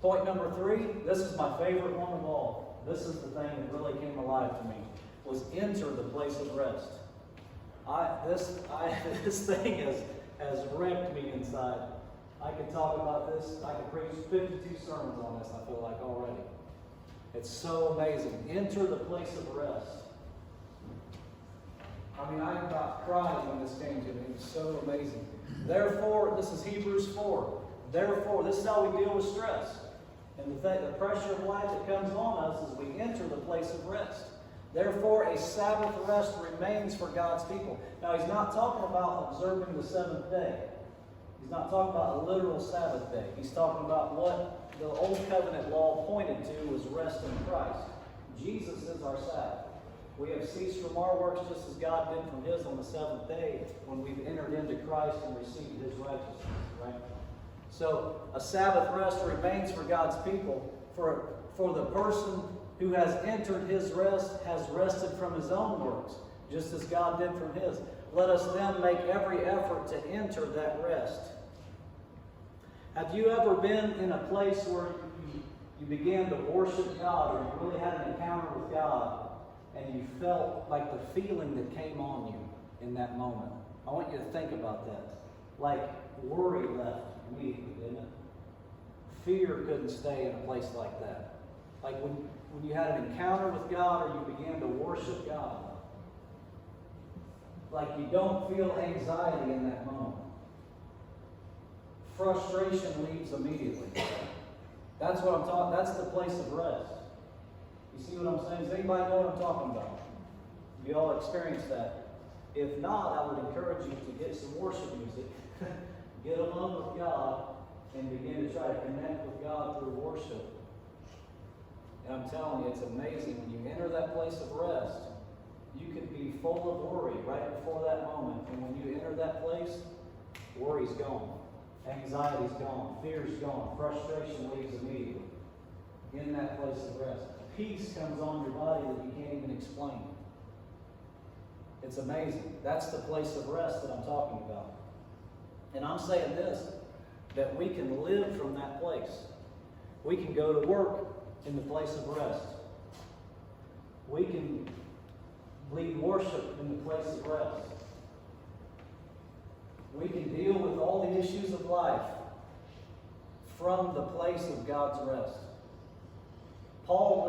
Point number 3, this is my favorite one of all. This is the thing that really came alive to me, was enter the place of rest. This thing has wrecked me inside. I could talk about this. I could preach 52 sermons on this, I feel like, already. It's so amazing. Enter the place of rest. I mean, I about cried when this came to me. It was so amazing. Therefore, this is Hebrews 4. Therefore, this is how we deal with stress. And the pressure of life that comes on us as we enter the place of rest. Therefore, a Sabbath rest remains for God's people. Now, he's not talking about observing the seventh day. He's not talking about a literal Sabbath day. He's talking about what the Old Covenant law pointed to was rest in Christ. Jesus is our Sabbath. We have ceased from our works just as God did from his on the seventh day when we've entered into Christ and received his righteousness. Right? So a Sabbath rest remains for God's people. For the person who has entered his rest has rested from his own works, just as God did from his. Let us then make every effort to enter that rest. Have you ever been in a place where you began to worship God, or you really had an encounter with God, and you felt like the feeling that came on you in that moment? I want you to think about that. Like worry left immediately, didn't it? Fear couldn't stay in a place like that. Like when you had an encounter with God, or you began to worship God. Like you don't feel anxiety in that moment. Frustration leaves immediately. That's what I'm talking. That's the place of rest. You see what I'm saying? Does anybody know what I'm talking about? You all experienced that. If not, I would encourage you to get some worship music, get alone with God, and begin to try to connect with God through worship. And I'm telling you, it's amazing. When you enter that place of rest, you can be full of worry right before that moment. And when you enter that place, worry's gone. Anxiety's gone. Fear's gone. Frustration leaves immediately. In that place of rest. Peace comes on your body that you can't even explain. It's amazing. That's the place of rest that I'm talking about. And I'm saying this, that we can live from that place. We can go to work in the place of rest. We can lead worship in the place of rest. We can deal with all the issues of life from the place of God's rest. Paul